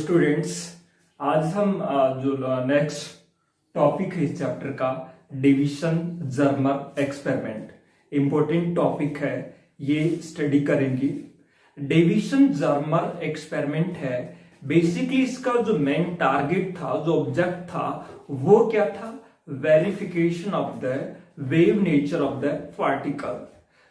Students, आज हम जो नेक्स्ट टॉपिक है इस चैप्टर का division Germer experiment, important topic है, ये स्टडी करेंगे। डिवीजन जर्मर एक्सपेरिमेंट है, बेसिकली इसका जो मेन टारगेट था, जो ऑब्जेक्ट था, वो क्या था? Verification of the wave nature of the particle.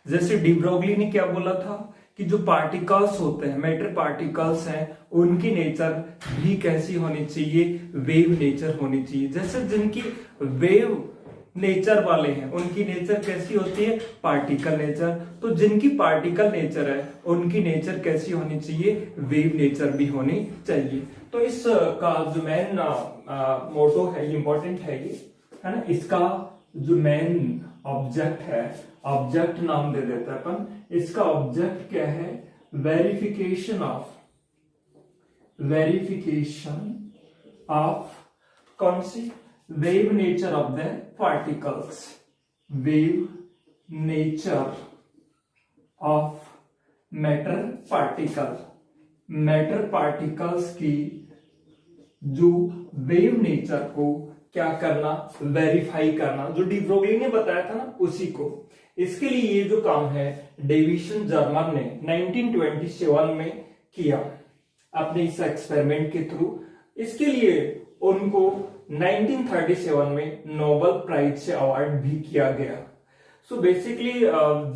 जैसे डी ब्रोगली ने क्या बोला था कि जो पार्टिकल्स होते हैं, मैटर पार्टिकल्स हैं, उनकी नेचर भी कैसी होनी चाहिए? वेव नेचर होनी चाहिए। जैसे जिनकी वेव नेचर वाले हैं उनकी नेचर कैसी होती है? Particle nature. तो जिनकी पार्टिकल नेचर है उनकी नेचर कैसी होनी चाहिए? वेव नेचर भी होनी चाहिए। तो इस का जो मेन मोटो है, इंपॉर्टेंट है ये, है ना। इसका जो मेन ऑब्जेक्ट है, ऑब्जेक्ट नाम दे देते हैं अपन। इसका ऑब्जेक्ट क्या है? वेरिफिकेशन ऑफ कौन सी? Wave nature of the particles. Wave nature of matter particles की जो वेव नेचर को क्या करना? वेरीफाई करना। जो डी ब्रोगली ने बताया था ना, उसी को। इसके लिए ये जो काम है डिवीजन जर्मर ने 1927 में किया अपने इस एक्सपेरिमेंट के थ्रू। इसके लिए उनको 1937 में नोबेल प्राइज से अवार्ड भी किया गया। सो बेसिकली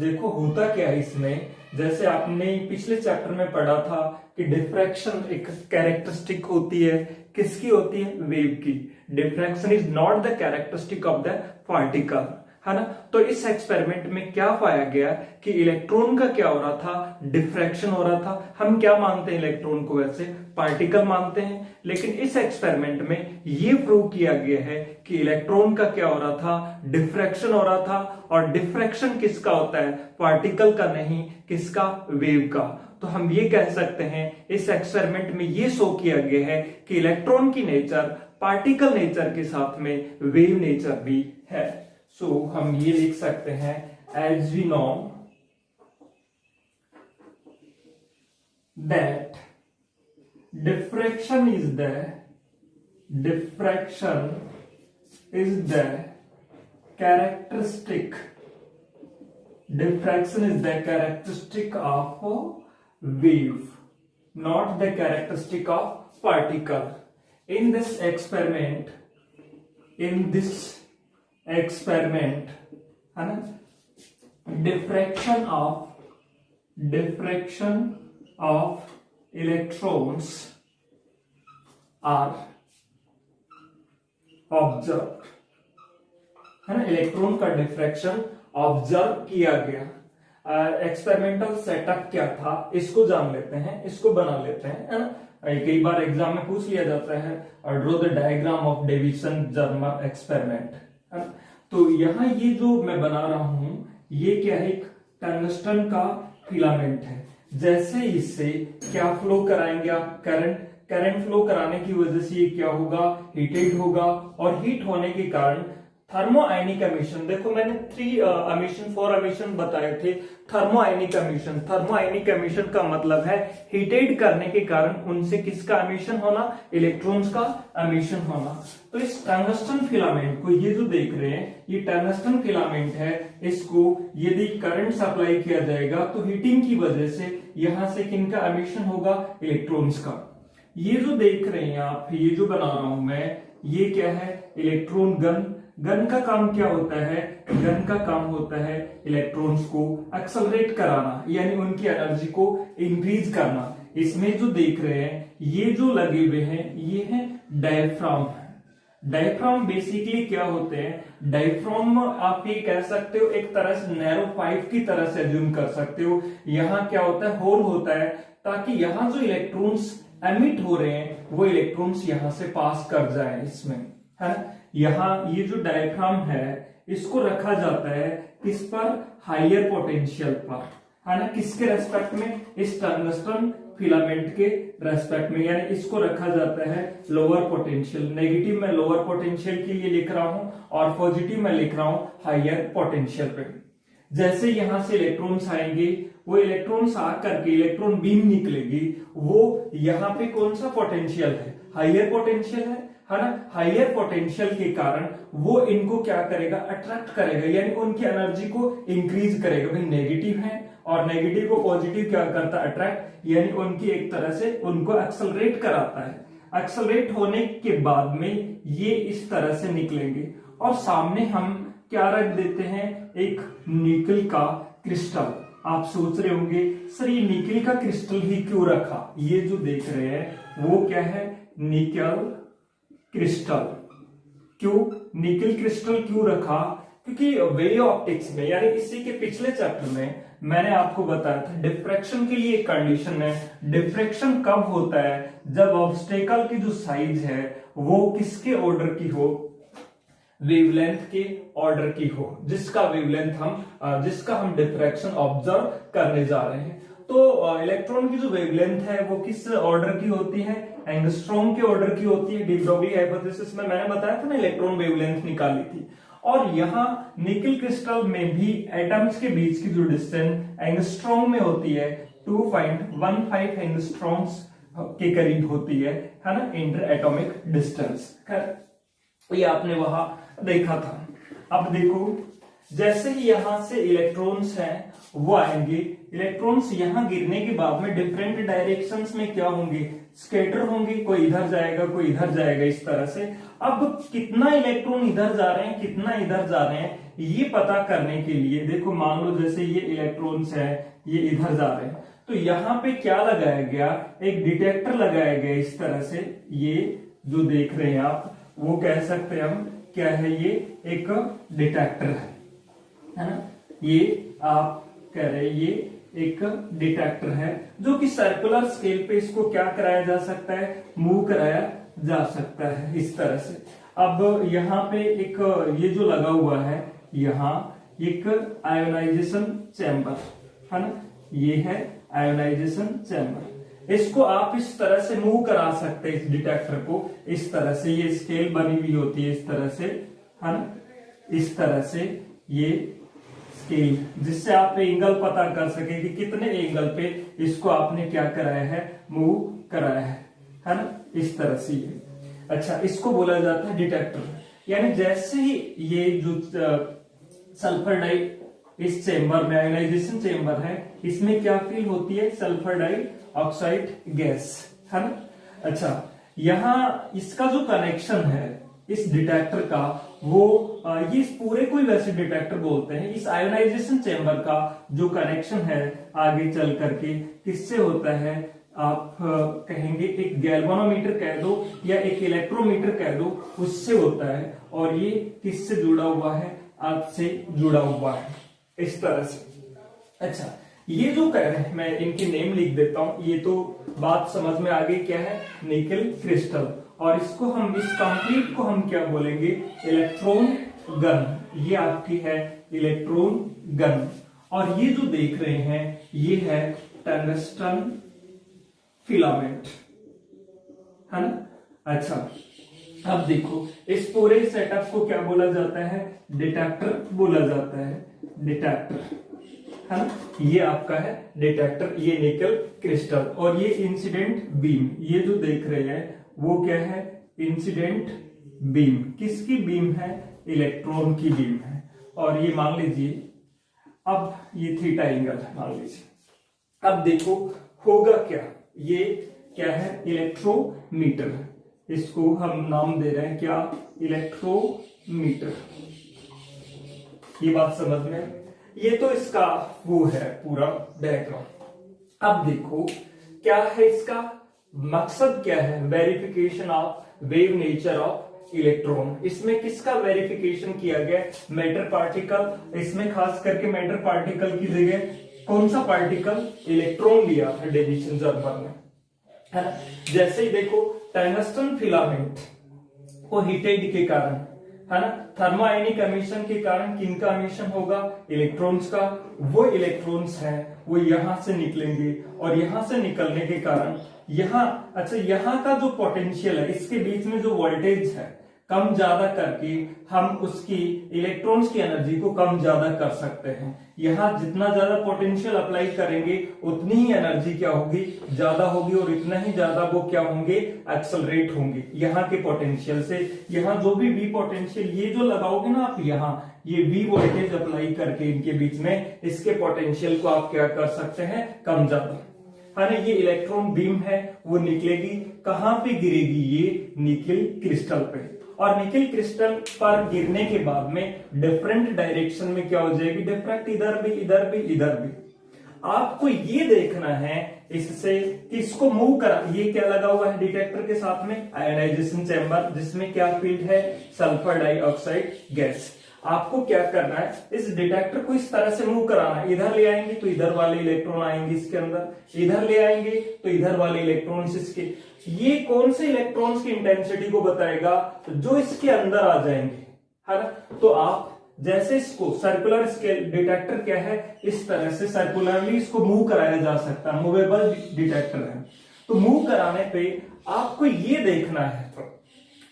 देखो होता क्या है इसमें, जैसे आपने पिछले चैप्टर में पढ़ा था कि डिफ्रैक्शन एक कैरेक्टरिस्टिक होती है। किसकी होती है? वेव की। Diffraction is not the characteristic of the particle, है ना। तो इस एक्सपेरिमेंट में क्या पाया गया कि इलेक्ट्रॉन का क्या हो रहा था? डिफ्रैक्शन हो रहा था। हम क्या मानते हैं इलेक्ट्रॉन को? वैसे पार्टिकल मानते हैं, लेकिन इस एक्सपेरिमेंट में ये प्रूव किया गया है कि इलेक्ट्रॉन का क्या हो रहा था? डिफ्रैक्शन हो रहा था। और डिफ्रैक्शन किसका होता है? पार्टिकल का नहीं, किसका? वेव का। तो हम ये कह सकते हैं इस एक्सपेरिमेंट में ये शो किया गया है कि इलेक्ट्रॉन की नेचर पार्टिकल नेचर के साथ में वेव नेचर भी है। सो हम ये लिख सकते हैं as we know that diffraction is the characteristic of wave, not the characteristic of particle. In this experiment, है ना, diffraction of electrons are observed, है ना। इलेक्ट्रॉन का डिफ्रैक्शन ऑब्जर्व किया गया। एक्सपेरिमेंटल सेटअप क्या था इसको जान लेते हैं, इसको बना लेते हैं, है ना। कई बार एग्जाम में पूछ लिया जाता है draw the diagram of division Germer experiment, है ना। तो यहां ये जो मैं बना रहा हूं ये क्या है? एक टंगस्टन का फिलामेंट है। जैसे इससे क्या फ्लो कराएंगे आप? करंट फ्लो कराने की वजह से ये क्या होगा? हीटेड होगा। और हीट होने के कारण थर्मो आयनिक एमिशन, देखो मैंने 4 एमिशन बताए थे। थर्मो आयनिक एमिशन का मतलब है हीटेड करने के कारण उनसे किसका एमिशन होना? इलेक्ट्रॉन्स का एमिशन होना। तो इस टंगस्टन फिलामेंट को, ये जो देख रहे हैं ये टंगस्टन फिलामेंट है, इसको यदि करंट सप्लाई किया जाएगा तो हीटिंग की वजह से यहां से किनका एमिशन होगा? इलेक्ट्रॉन्स का। ये जो देख रहे हैं आप, ये जो बना रहा हूं मैं, ये क्या है? इलेक्ट्रॉन गन का काम क्या होता है? गन का काम होता है इलेक्ट्रॉन्स को एक्सेलरेट कराना, यानी उनकी एनर्जी को इंक्रीज करना। इसमें जो देख रहे हैं ये जो लगे हुए हैं ये है डायफ्राम। डायफ्राम बेसिकली क्या होते हैं? डायफ्राम आप ये कह सकते हो एक तरह से नैरो पाइप की तरह से एज्यूम कर सकते हो। यहाँ क्या होता है? होल होता है, ताकि यहाँ जो इलेक्ट्रॉन्स एमिट हो रहे हैं वो इलेक्ट्रॉन्स यहां से पास कर जाए इसमें, है। यहाँ ये जो डायफ्राम है इसको रखा जाता है किस पर? हायर पोटेंशियल पर, है ना। किसके रेस्पेक्ट में? इस टंगस्टन फिलामेंट के रेस्पेक्ट में, यानी इसको रखा जाता है लोअर पोटेंशियल। नेगेटिव में लोअर पोटेंशियल के लिए लिख रहा हूं और पॉजिटिव में लिख रहा हूं हायर पोटेंशियल पे। जैसे यहां से इलेक्ट्रॉन्स आएंगे, वो इलेक्ट्रॉन्स आकर के इलेक्ट्रॉन बीम निकलेगी, वो यहाँ पे कौन सा पोटेंशियल है, हाइयर पोटेंशियल है ना। हाइयर पोटेंशियल के कारण वो इनको क्या करेगा, अट्रैक्ट करेगा, यानी उनकी एनर्जी को इंक्रीज करेगा। भाई नेगेटिव है और नेगेटिव को पॉजिटिव क्या करता है, अट्रैक्ट, यानी उनकी एक तरह से उनको एक्सेलरेट कराता है। एक्सेलरेट होने के बाद में ये इस तरह से निकलेंगे और सामने हम क्या रख देते हैं, एक निकल का क्रिस्टल। आप सोच रहे होंगे सर ये निकल का क्रिस्टल ही क्यों रखा, ये जो देख रहे हैं वो क्या है, निकल क्रिस्टल। क्यों निकल क्रिस्टल क्यों रखा, क्योंकि वे ऑप्टिक्स में, यानी इसी के पिछले चैप्टर में मैंने आपको बताया था डिफ्रैक्शन के लिए एक कंडीशन है। डिफ्रैक्शन कब होता है, जब ऑब्स्टेकल की जो साइज है वो किसके ऑर्डर की हो, वेवलेंथ के ऑर्डर की हो, जिसका हम डिफ्रैक्शन ऑब्जर्व करने जा रहे हैं। तो इलेक्ट्रॉन की जो वेवलेंथ है वो किस ऑर्डर की होती है, एंगस्ट्रॉम के ऑर्डर की होती है। डी ब्रोगली हाइपोथेसिस में मैंने बताया था ना, इलेक्ट्रॉन वेवलेंथ निकाली थी। और यहाँ निकल क्रिस्टल में भी एटम्स के बीच की जो डिस्टेंस एंगस्ट्रॉम में होती है 2.15 एंगस्ट्रॉम्स के करीब होती है ना, इंटर एटॉमिक डिस्टेंस। ये आपने वहां देखा था। अब देखो जैसे ही यहां से इलेक्ट्रॉन्स हैं वो आएंगे, इलेक्ट्रॉन्स यहां गिरने के बाद में डिफरेंट डायरेक्शंस में क्या होंगे, स्कैटर होंगे, कोई इधर जाएगा कोई इधर जाएगा, इस तरह से। अब कितना इलेक्ट्रॉन इधर जा रहे हैं कितना इधर जा रहे हैं ये पता करने के लिए देखो, मान लो जैसे ये इलेक्ट्रॉन्स है ये इधर जा रहे हैं, तो यहाँ पे क्या लगाया गया, एक डिटेक्टर लगाया गया इस तरह से। ये जो देख रहे हैं आप वो कह सकते हैं हम क्या है, ये एक डिटेक्टर है ना। ये आप कह रहे हैं ये एक डिटेक्टर है जो कि सर्कुलर स्केल पे इसको क्या कराया जा सकता है, मूव कराया जा सकता है इस तरह से। अब यहाँ पे एक ये जो लगा हुआ है, यहाँ एक आयोनाइजेशन चैम्बर है ना, ये है आयोनाइजेशन चैम्बर। इसको आप इस तरह से मूव करा सकते हैं, इस डिटेक्टर को इस तरह से, ये स्केल बनी हुई होती है इस तरह से है ना, इस तरह से ये स्केल, जिससे आप एंगल पता कर सके कि कितने एंगल पे इसको आपने क्या कराया है, मूव कराया है ना, इस तरह से ये। अच्छा, इसको बोला जाता है डिटेक्टर। यानी जैसे ही ये जो सल्फर डाई इस चेंबर में, आयोनाइजेशन चेंबर है, इसमें क्या फील होती है, सल्फर डाई ऑक्साइड गैस है ना। अच्छा, यहाँ इसका जो कनेक्शन है इस डिटेक्टर का, वो ये इस पूरे को ही वैसे डिटेक्टर बोलते हैं। इस आयोनाइजेशन चेंबर का जो कनेक्शन है आगे चल करके किससे होता है, आप कहेंगे एक गैल्वेनोमीटर कह दो या एक इलेक्ट्रोमीटर कह दो, उससे होता है। और ये किससे जुड़ा हुआ है, अर्थ से जुड़ा हुआ है इस तरह से। अच्छा, ये जो कह रहे हैं मैं इनके नेम लिख देता हूं, ये तो बात समझ में आ गई क्या है, निकल क्रिस्टल। और इसको हम, इस कंप्लीट को हम क्या बोलेंगे, इलेक्ट्रॉन गन। ये आपकी है इलेक्ट्रॉन गन। और ये जो देख रहे हैं ये है टंगस्टन फिलामेंट है ना। अच्छा, अब देखो इस पूरे सेटअप को क्या बोला जाता है, डिटेक्टर बोला जाता है, डिटेक्टर है ना। ये आपका है डिटेक्टर, ये निकल क्रिस्टल। और ये इंसिडेंट बीम, ये जो देख रहे हैं वो क्या है, इंसिडेंट बीम। किसकी बीम है, इलेक्ट्रॉन की बीम है। और ये मान लीजिए, अब ये थीटा एंगल है मान लीजिए। अब देखो होगा क्या, ये क्या है, इलेक्ट्रोमीटर। इसको हम नाम दे रहे हैं क्या, इलेक्ट्रोमीटर। ये बात समझ में, ये तो इसका वो है पूरा बैकग्राउंड। अब देखो क्या है इसका मकसद, क्या है, verification of wave nature of electron. इसमें किसका वेरिफिकेशन किया गया, मैटर पार्टिकल। इसमें खास करके मैटर पार्टिकल की जगह कौन सा पार्टिकल, इलेक्ट्रॉन लिया था डेविसन जर्मर ने है ना। जैसे ही देखो टंगस्टन फिलामेंट को हीटेड के कारण है ना, थर्मोआयनिक एमिशन के कारण किनका एमिशन होगा, इलेक्ट्रॉन्स का। वो इलेक्ट्रॉन्स हैं वो यहां से निकलेंगे और यहां से निकलने के कारण यहाँ, अच्छा यहाँ का जो पोटेंशियल है, इसके बीच में जो वोल्टेज है कम ज्यादा करके हम उसकी इलेक्ट्रॉन्स की एनर्जी को कम ज्यादा कर सकते हैं। यहाँ जितना ज्यादा पोटेंशियल अप्लाई करेंगे उतनी ही एनर्जी क्या होगी, ज्यादा होगी, और इतना ही ज्यादा वो क्या होंगे, एक्सेलरेट होंगे यहाँ के पोटेंशियल से। यहाँ जो भी वी पोटेंशियल ये जो लगाओगे ना आप, यहाँ ये वी वोल्टेज अप्लाई करके इनके बीच में, इसके पोटेंशियल को आप क्या कर सकते हैं, कम ज्यादा। है ना, ये इलेक्ट्रॉन बीम है वो निकलेगी कहां पे गिरेगी, ये निकिल क्रिस्टल पे, और निकिल क्रिस्टल पर गिरने के बाद में डिफरेंट डायरेक्शन में क्या हो जाएगी, डिफरेंट, इधर भी इधर भी इधर भी। आपको ये देखना है इससे कि इसको मूव करा, ये क्या लगा हुआ है डिटेक्टर के साथ में, आयोनाइजेशन चैम्बर, जिसमें क्या फील्ड है, सल्फर डाइऑक्साइड गैस। आपको क्या करना है, इस डिटेक्टर को इस तरह से मूव कराना है, इधर ले आएंगे तो इधर वाले इलेक्ट्रॉन आएंगे इसके अंदर, इधर ले आएंगे तो इधर वाले इलेक्ट्रॉन्स इसके। ये कौन से इलेक्ट्रॉन्स की इंटेंसिटी को बताएगा, जो इसके अंदर आ जाएंगे, है ना। तो आप जैसे इसको सर्कुलर स्केल डिटेक्टर क्या है, इस तरह से सर्कुलरली इसको मूव कराया जा सकता है, मूवेबल डिटेक्टर है। तो मूव कराने पे आपको ये देखना है,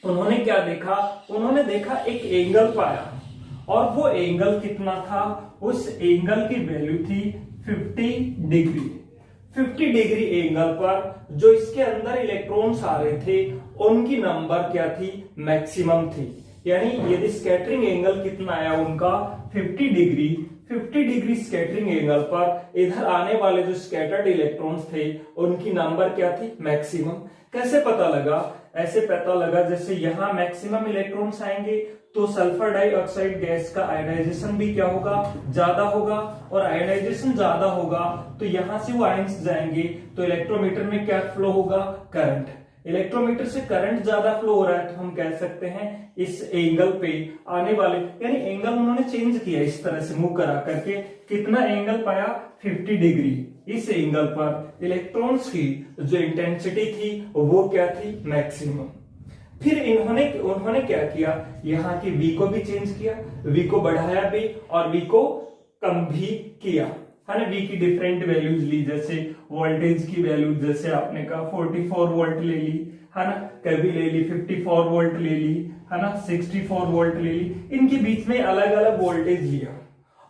उन्होंने क्या देखा, उन्होंने देखा एक एंगल पाया, और वो एंगल कितना था, उस एंगल की वैल्यू थी 50 डिग्री। 50 डिग्री एंगल पर जो इसके अंदर इलेक्ट्रॉन्स आ रहे थे उनकी नंबर क्या थी, मैक्सिमम थी। यानी यदि स्कैटरिंग एंगल कितना आया उनका 50 डिग्री, 50 डिग्री स्कैटरिंग एंगल पर इधर आने वाले जो स्कैटर्ड इलेक्ट्रॉन्स थे उनकी नंबर क्या थी, मैक्सिमम। कैसे पता लगा, ऐसे पता लगा जैसे यहां मैक्सिमम इलेक्ट्रॉन्स आएंगे तो सल्फर डाइऑक्साइड गैस का आयोनाइजेशन भी क्या होगा, ज्यादा होगा, और आयोनाइजेशन ज्यादा होगा तो यहां से वो आयंस जाएंगे तो इलेक्ट्रोमीटर में क्या फ्लो होगा, करंट। इलेक्ट्रोमीटर से करंट ज्यादा फ्लो हो रहा है तो हम कह सकते हैं इस एंगल पे आने वाले, यानी एंगल उन्होंने चेंज किया इस तरह से मूव करा करके, कितना एंगल पाया, 50 डिग्री। इस एंगल पर इलेक्ट्रॉन्स की जो इंटेंसिटी थी वो क्या थी, मैक्सिमम। फिर उन्होंने क्या किया, यहाँ की V को भी चेंज किया, V को बढ़ाया भी और V को कम भी किया, है ना। V की डिफरेंट वैल्यूज ली, जैसे वोल्टेज की वैल्यू जैसे आपने कहा 44 वोल्ट ले ली, है ना, कभी ले ली 54 वोल्ट ले ली, है ना, 64 वोल्ट ले ली, इनके बीच में अलग अलग वोल्टेज लिया,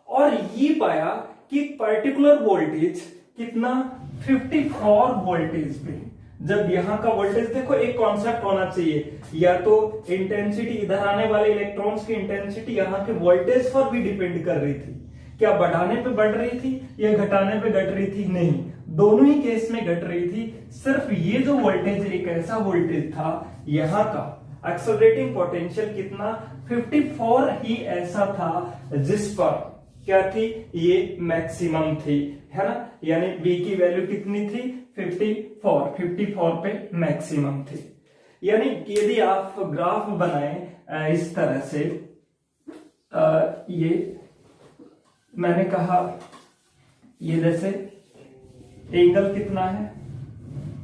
और ये पाया कि पर्टिकुलर वोल्टेज कितना, 54 वोल्टेज पे। जब यहाँ का वोल्टेज देखो, एक कॉन्सेप्ट होना चाहिए, या तो इंटेंसिटी इधर आने वाले इलेक्ट्रॉन्स की इंटेंसिटी यहाँ के वोल्टेज पर भी डिपेंड कर रही थी, क्या बढ़ाने पे बढ़ रही थी या घटाने पे घट रही थी, नहीं, दोनों ही केस में घट रही थी। सिर्फ ये जो वोल्टेज एक ऐसा वोल्टेज था, यहाँ का एक्सेलरेटिंग पोटेंशियल कितना, 54 ही ऐसा था जिस पर क्या थी, ये मैक्सिमम थी, है ना। यानी V की वैल्यू कितनी थी, 54 पे मैक्सिमम थी। यानी यदि आप ग्राफ बनाएं इस तरह से, ये मैंने कहा, ये जैसे एंगल कितना है,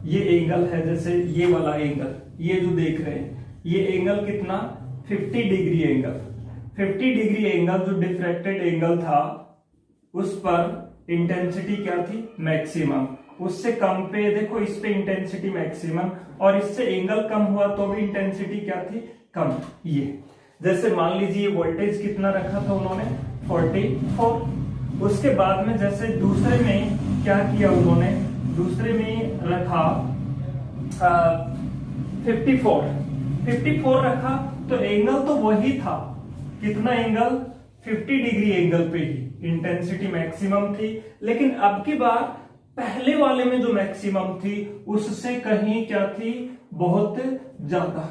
ये एंगल है, जैसे ये वाला एंगल, ये जो देख रहे हैं ये एंगल कितना, 50 डिग्री एंगल। 50 डिग्री एंगल जो डिफ्रैक्टेड एंगल था उस पर इंटेंसिटी क्या थी, मैक्सिमम। उससे कम पे देखो, इस पे इंटेंसिटी मैक्सिमम, और इससे एंगल कम हुआ तो भी इंटेंसिटी क्या थी, कम। ये जैसे मान लीजिए वोल्टेज कितना रखा था उन्होंने, 44। उसके बाद में जैसे दूसरे में क्या किया उन्होंने, दूसरे में रखा 54 रखा, तो एंगल तो वही था, कितना एंगल, 50 डिग्री एंगल पे ही इंटेंसिटी मैक्सिमम थी। लेकिन अब की बार पहले वाले में जो मैक्सिमम थी उससे कहीं क्या थी, बहुत ज्यादा,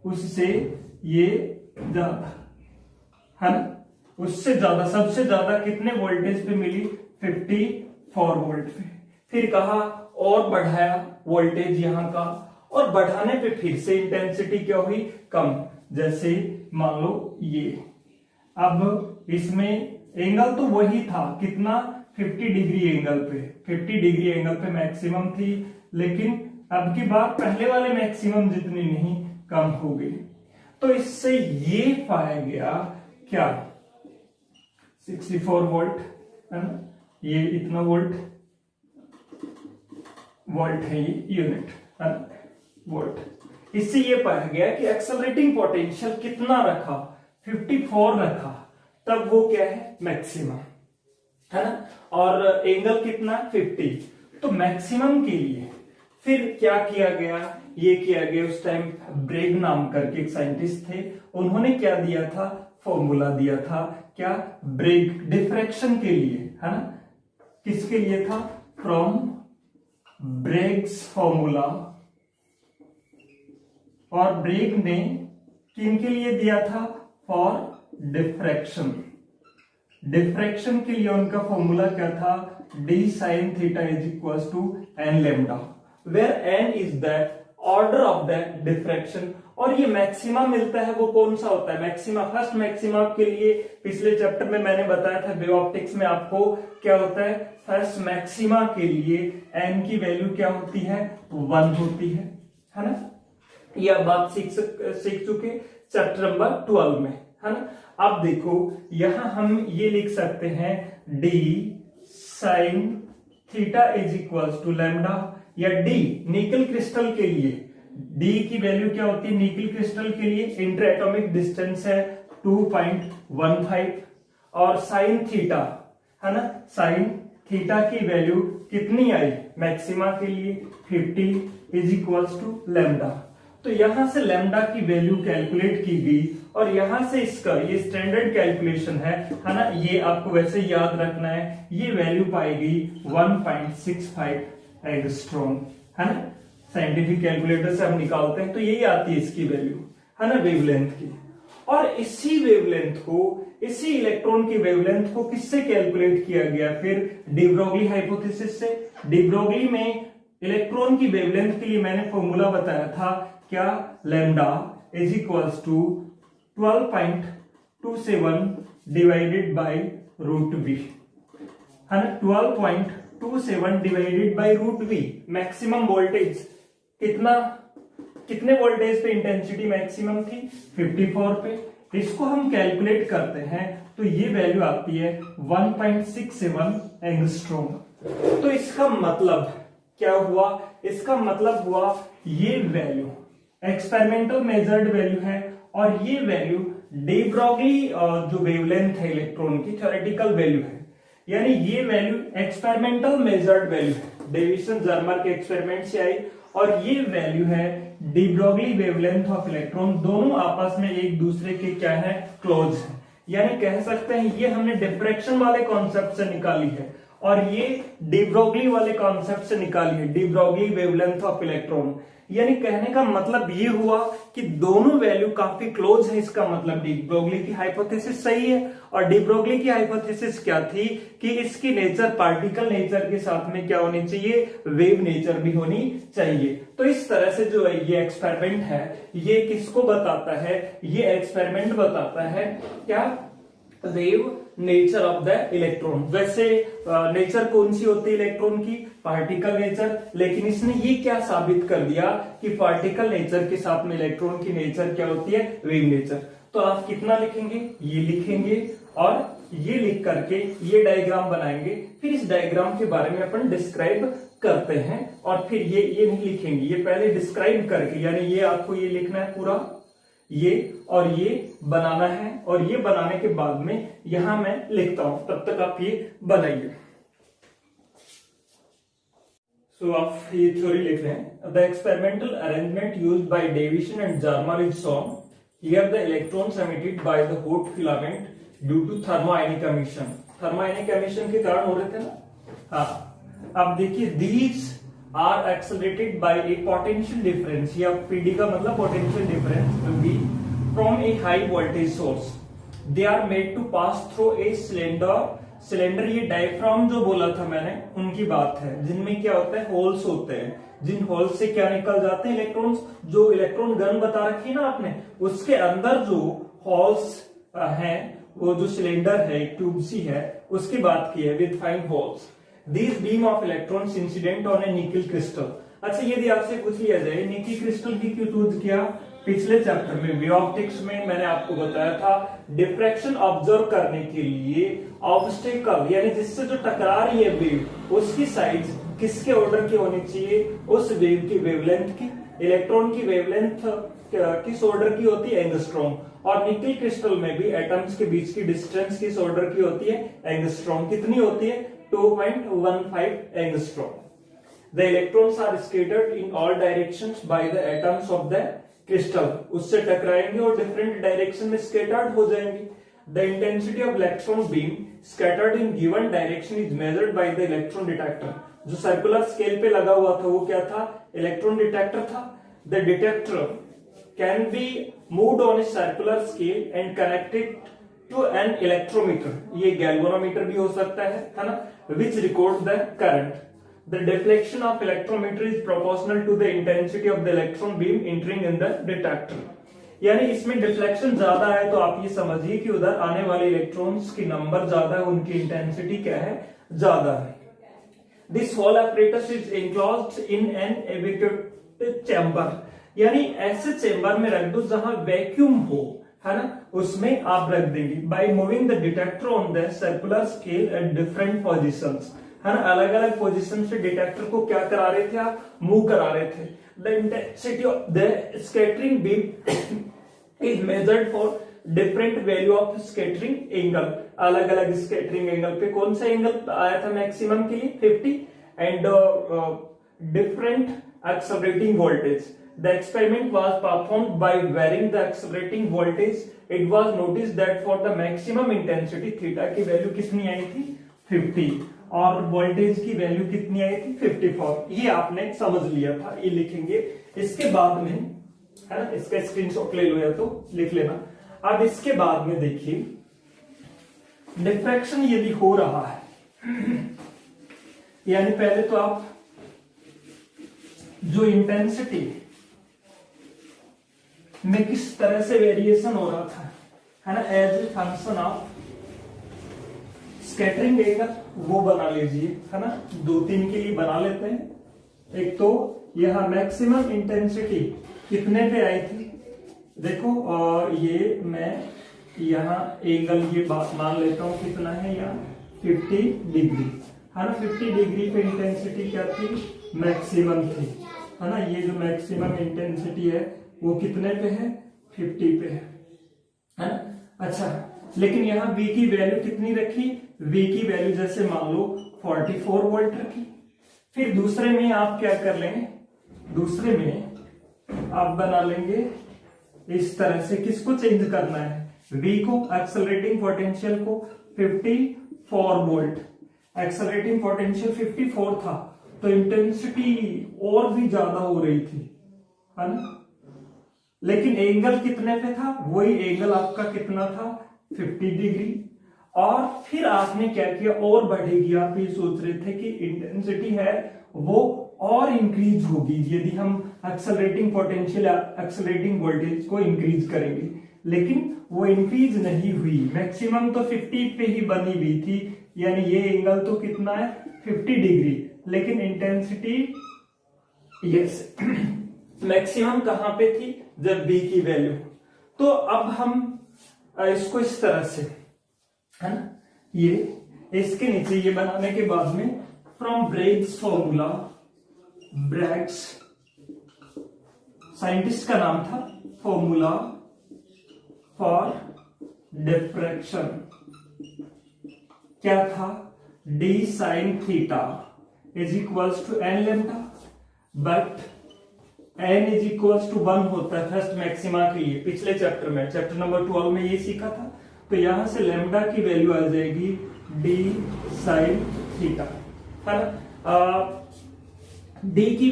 उससे ये ज्यादा, है ना, उससे ज्यादा, सबसे ज्यादा कितने वोल्टेज पे मिली, 54 वोल्ट पे। फिर कहा और बढ़ाया वोल्टेज यहाँ का, और बढ़ाने पे फिर से इंटेंसिटी क्या हुई, कम। जैसे मान लो ये, अब इसमें एंगल तो वही था, कितना, 50 डिग्री एंगल पे, 50 डिग्री एंगल पे मैक्सिमम थी, लेकिन अब की बार पहले वाले मैक्सिमम जितनी नहीं, कम हो गई। तो इससे ये पाया गया क्या, 64 वोल्ट, है ना, ये इतना वोल्ट है, ये यूनिट, है ना, वोल्ट। इससे ये पाया गया कि एक्सेलरेटिंग पोटेंशियल कितना रखा, 54 रखा, तब वो क्या है, मैक्सिमम है ना, और एंगल कितना 50। तो मैक्सिमम के लिए फिर क्या किया गया, ये किया गया उस टाइम ब्रेग नाम करके एक साइंटिस्ट थे, उन्होंने क्या दिया था, फॉर्मूला दिया था, क्या, ब्रेग डिफ्रैक्शन के लिए, है ना, किसके लिए था, फ्रॉम ब्रेग्स फॉर्मूला। और ब्रेग ने किन के लिए दिया था, फॉर डिफ्रैक्शन। डिफ्रैक्शन के लिए उनका फॉर्मूला क्या था, d sin theta is equals to n lambda, where n is the order of the diffraction। और ये मैक्सिमा मिलता है वो कौन सा होता है, मैक्सिमा, फर्स्ट मैक्सिमा के लिए पिछले चैप्टर में मैंने बताया था वेव ऑप्टिक्स में आपको क्या होता है, फर्स्ट मैक्सिमा के लिए n की वैल्यू क्या होती है, 1 होती है ना। ये अब आप सीख चुके चैप्टर नंबर 12 में, है ना। अब देखो यहां हम ये लिख सकते हैं d sin theta is equals to lambda, या d निकल क्रिस्टल के लिए d की वैल्यू क्या होती है, निकल क्रिस्टल के लिए इंटर एटॉमिक डिस्टेंस है 2.15, और साइन थीटा, है ना, साइन थीटा की वैल्यू कितनी आई मैक्सिमा के लिए 50 इज इक्वल्स टू लैम्डा। तो यहां से लैम्डा की वैल्यू कैलकुलेट की गई, और यहां से इसका ये स्टैंडर्ड कैलकुलेशन है ना, ये आपको वैसे याद रखना है, ये वैल्यू पाई गई 1.65 एंगस्ट्रॉम, है ना। साइंटिफिक कैलकुलेटर से हम निकालते हैं तो यही आती है इसकी वैल्यू, है ना, वेवलेंथ की। और इसी वेवलेंथ को, इसी इलेक्ट्रॉन की वेवलेंथ को किससे कैलकुलेट किया गया, फिर डी ब्रोगली हाइपोथेसिस से। डी ब्रोगली में इलेक्ट्रॉन की वेवलेंथ के लिए मैंने फॉर्मूला बताया था, क्या, lambda is equals to 12.27 divided by root V, है ना, 12.27 divided by root V. Maximum voltage कितना, कितने वोल्टेज पे इंटेंसिटी मैक्सिमम थी, 54 पे। इसको हम कैलकुलेट करते हैं तो ये वैल्यू आती है 1.67 एंगस्ट्रॉम। तो इसका मतलब क्या हुआ, इसका मतलब हुआ ये वैल्यू एक्सपेरिमेंटल मेजर्ड वैल्यू है, और ये वैल्यू डी ब्रोगली जो वेवलेंथ है इलेक्ट्रॉन की थ्योरेटिकल वैल्यू है, यानी ये वैल्यू एक्सपेरिमेंटल मेजर्ड वैल्यू है, डेविसन जर्मर के एक्सपेरिमेंट से आई, और ये वैल्यू है de Broglie wavelength of electron. दोनों आपस में एक दूसरे के क्या है, क्लोज है, यानी कह सकते हैं ये हमने डिफ्रैक्शन वाले कॉन्सेप्ट से निकाली है, और ये डी ब्रोगली वाले कॉन्सेप्ट से निकाली है, de Broglie wavelength of electron. यानी कहने का मतलब ये हुआ कि दोनों वैल्यू काफी क्लोज है, इसका मतलब डी ब्रोगली की हाइपोथेसिस सही है। और डी ब्रोगली की हाइपोथेसिस क्या थी कि इसकी नेचर पार्टिकल नेचर के साथ में क्या होनी चाहिए, वेव नेचर भी होनी चाहिए। तो इस तरह से जो है ये एक्सपेरिमेंट है, ये किसको बताता है, ये एक्सपेरिमेंट बताता है क्या, wave nature of the electron. वैसे नेचर कौन सी होती है इलेक्ट्रॉन की, पार्टिकल नेचर, लेकिन इसने ये क्या साबित कर दिया कि पार्टिकल नेचर के साथ में इलेक्ट्रॉन की नेचर क्या होती है, वेव नेचर। तो आप कितना लिखेंगे, ये लिखेंगे, और ये लिख करके ये डायग्राम बनाएंगे, फिर इस डायग्राम के बारे में अपन डिस्क्राइब करते हैं, और फिर ये नहीं लिखेंगे, ये पहले डिस्क्राइब करके, यानी ये आपको ये लिखना है पूरा, ये और ये बनाना है, और ये बनाने के बाद में यहां मैं लिखता हूं, तब तक आप ये बनाइए। सो आप ये थ्योरी लिख रहे हैं, the experimental arrangement used by Davisson and Germer is shown here, the electrons emitted by the hot filament due to thermionic emission. Thermionic emission के कारण हो रहे थे ना, हाँ। अब देखिए, these are accelerated by a potential difference, या पीडी का मतलब potential difference, V from a high voltage source. They are made to pass through a cylinder, ये डायफ्राम जो बोला था मैंने उनकी बात है, जिनमें क्या होता है, होल्स होते हैं, जिन होल्स से क्या निकल जाते हैं, इलेक्ट्रॉन्स। जो इलेक्ट्रॉन गन बता रखी है ना आपने, उसके अंदर जो होल्स हैं, वो जो सिलेंडर है, ट्यूब सी है, उसकी बात की है, with fine holes. These beam of electrons incident on a nickel crystal। अच्छा, यदि आपसे पूछ लिया जाए निकी क्रिस्टल की क्यों चूज किया, पिछले चैप्टर में वेव ऑप्टिक्स में मैंने आपको बताया था, डिफ्रैक्शन ऑब्जर्व करने के लिए ऑब्स्टेकल, यानी जिससे जो टकरा रही है वेव, उसकी साइज किसके ऑर्डर की होनी चाहिए, उस वेव की वेवलेंथ की। इलेक्ट्रॉन की वेवलेंथ किस ऑर्डर की होती है, एंगस्ट्रॉम। और निकल क्रिस्टल में भी एटम्स के बीच की डिस्टेंस किस ऑर्डर की होती है, एंगस्ट्रॉम। कितनी होती है, 2.15 angstrom. The electrons are scattered in all directions by the atoms of the crystal. उससे टकराएंगे और डिफरेंट डायरेक्शन में स्कैटर्ड हो जाएंगे। The intensity of electron beam scattered in given direction is measured by the electron detector. जो circular scale पे लगा हुआ था वो क्या था, इलेक्ट्रॉन डिटेक्टर था। The detector can be moved on a circular scale and connected to an electrometer. ये गैल्वेनोमीटर भी हो सकता है ना, which records the current. The deflection of electrometer is proportional to the intensity of the electron beam entering in the detector. यानी इसमें deflection ज्यादा है तो आप ये समझिए कि उधर आने वाले इलेक्ट्रॉन्स की नंबर ज्यादा है, उनकी इंटेंसिटी क्या है, ज्यादा है। This whole apparatus is enclosed in an evacuated chamber. यानी ऐसे चेंबर में रख दो जहां वैक्यूम हो, है ना, उसमें आप रख देंगे। By moving the detector on the circular scale at different positions, है ना, अलग अलग पोजीशन से डिटेक्टर को क्या करा रहे थे आप, मूव करा रहे थे। The intensity of the scattering beam is measured for different value of scattering angle. अलग अलग स्कैटरिंग एंगल पे कौन सा एंगल आया था मैक्सिमम के लिए, 50, and different accelerating voltage. The experiment was performed by varying the accelerating voltage. It was noticed that for the maximum intensity theta की वैल्यू कितनी आई थी, 50, और वोल्टेज की वैल्यू कितनी आई थी, 54। ये आपने समझ लिया था, ये लिखेंगे। इसके बाद में, है ना, इसका स्क्रीनशॉट ले लो या तो लिख लेना। अब इसके बाद में देखिए, डिफ्रैक्शन यदि हो रहा है यानी पहले तो आप जो इंटेंसिटी में किस तरह से वेरिएशन हो रहा था, है ना, as a function of scattering angle, वो बना लीजिए, है ना। 2-3 के लिए बना लेते हैं। एक तो यहां मैक्सिमम इंटेंसिटी कितने पे आई थी, देखो, और ये मैं यहां एंगल ये बात मान लेता हूं कितना है, यहाँ 50 डिग्री, है ना। 50 डिग्री पे इंटेंसिटी क्या थी, मैक्सिमम थी, है ना। ये जो मैक्सिमम इंटेंसिटी है वो कितने पे है, 50 पे है ना। अच्छा, लेकिन यहाँ V की वैल्यू कितनी रखी, V की वैल्यू जैसे मान लो 44 वोल्ट रखी। फिर दूसरे में आप क्या कर लेंगे, दूसरे में आप बना लेंगे इस तरह से, किसको चेंज करना है, V को, एक्सेलरेटिंग पोटेंशियल को 54 वोल्ट। एक्सेलरेटिंग पोटेंशियल 54 था तो इंटेंसिटी और भी ज्यादा हो रही थी, है ना। लेकिन एंगल कितने पे था, वही एंगल आपका कितना था, 50 डिग्री। और फिर आपने क्या किया, और बढ़ेगी। आप ये सोच रहे थे कि इंटेंसिटी है वो और इंक्रीज होगी यदि हम एक्सेलरेटिंग पोटेंशियल, एक्सेलरेटिंग वोल्टेज को इंक्रीज करेंगे, लेकिन वो इंक्रीज नहीं हुई। मैक्सिमम तो 50 पे ही बनी हुई थी, यानी ये एंगल तो कितना है, 50 डिग्री, लेकिन इंटेंसिटी यस मैक्सिमम कहां पे थी, जब B की वैल्यू। तो अब हम इसको इस तरह से, है ना, ये इसके नीचे ये बनाने के बाद में from Bragg's formula, Bragg's scientist का नाम था, फॉर्मूला फॉर डिफ्रैक्शन क्या था, d sin theta is equals to n lambda, but n is equals to 1 होता है फर्स्ट मैक्सिमा के लिए। पिछले चैप्टर में, चैप्टर नंबर 12 में ये सीखा था। तो यहां से लेम्डा की वैल्यू आ जाएगी d sin थीटा, है ना। d की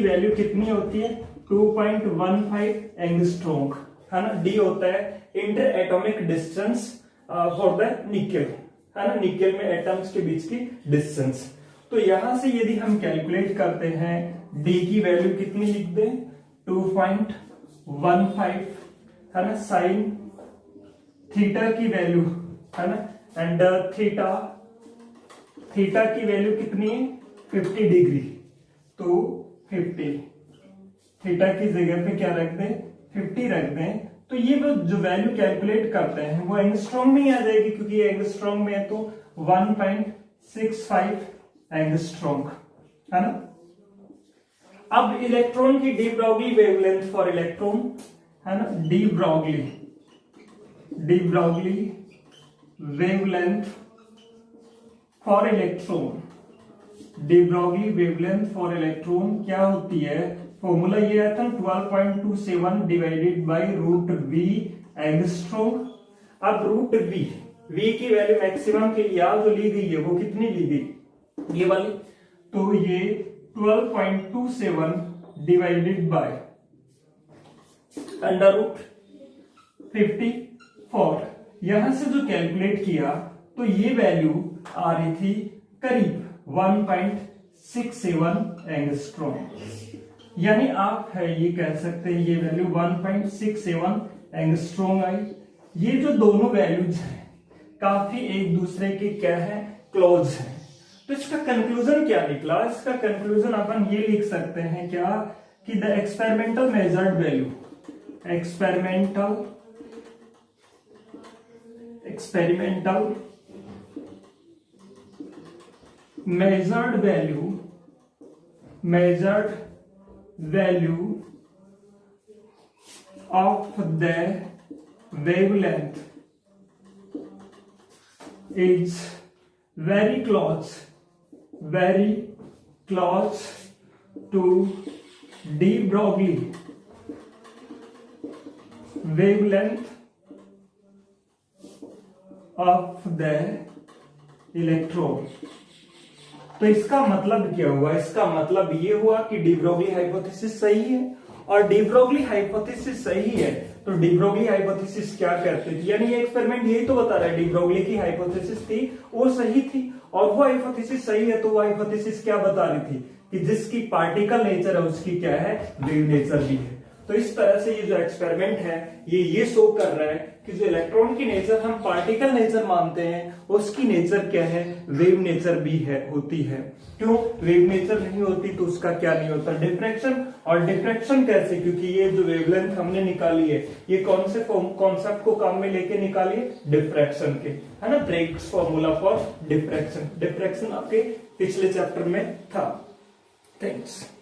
वैल्यू कितनी होती है, 2.15 एंगस्ट्रॉम, है ना। d होता है inter atomic distance for the nickel, है ना, निकेल में एटम्स के बीच की डिस्टेंस। तो यहां से यदि हम कैलकुलेट करते हैं, d की वैल्यू कितनी लिख दें, 2.15, है ना, साइन थीटा की वैल्यू, है ना, एंड थीटा की वैल्यू कितनी है, 50 डिग्री। तो 50 थीटा की जगह पे क्या रख दें, 50 रख दें। तो ये जो वैल्यू कैलकुलेट करते हैं वो एंगस्ट्रॉम में ही आ जाएगी, क्योंकि ये एंगस्ट्रॉम में है तो 1.65 एंगस्ट्रॉम, है ना। अब इलेक्ट्रॉन की de Broglie wavelength for electron है ना, de Broglie wavelength for electron, de Broglie wavelength for electron क्या होती है, फॉर्मूला ये आया था 12.27 divided by root V angstrom. अब रूट वी की वैल्यू मैक्सिमम के लिए जो ली गई है वो कितनी ली गई, ये वाली, तो ये 12.27 डिवाइडेड बाय अंडर रूट 54। यहां से जो कैलकुलेट किया तो ये वैल्यू आ रही थी करीब 1.67 एंगस्ट्रॉम, यानी आप है ये कह सकते हैं ये वैल्यू 1.67 एंगस्ट्रॉम आई। ये जो दोनों वैल्यूज हैं काफी एक दूसरे के क्या है, क्लोज है। तो इसका कंक्लूजन क्या निकला, इसका कंक्लूजन अपन ये लिख सकते हैं क्या कि the experimental measured value, experimental measured value of the wavelength is very close to de Broglie wavelength of the electron। तो इसका मतलब क्या हुआ, इसका मतलब ये हुआ कि डी ब्रोगली हाइपोथेसिस सही है, और डी ब्रोगली हाइपोथेसिस सही है तो डी ब्रोगली हाइपोथेसिस क्या कहते थे, यानी ये एक्सपेरिमेंट यही तो बता रहा है डी ब्रोगली की हाइपोथेसिस थी वो सही थी, और वो हाइपोथेसिस सही है तो वो हाइपोथेसिस क्या बता रही थी कि जिसकी पार्टिकल नेचर है उसकी क्या है, वेव नेचर भी है। तो इस तरह से ये जो एक्सपेरिमेंट है ये शो कर रहा है कि जो इलेक्ट्रॉन की नेचर हम पार्टिकल नेचर मानते हैं उसकी नेचर क्या है, वेव नेचर भी है, होती है। क्यों वेव नेचर नहीं होती तो उसका क्या नहीं होता, डिफ्रैक्शन। और डिफ्रैक्शन कैसे, क्योंकि ये जो वेवलेंथ हमने निकाली है ये कौन से कॉन्सेप्ट को काम में लेके निकाली है, डिफ्रैक्शन के, है ना, Bragg's formula for diffraction. Diffraction आपके पिछले चैप्टर में था। थैंक्स।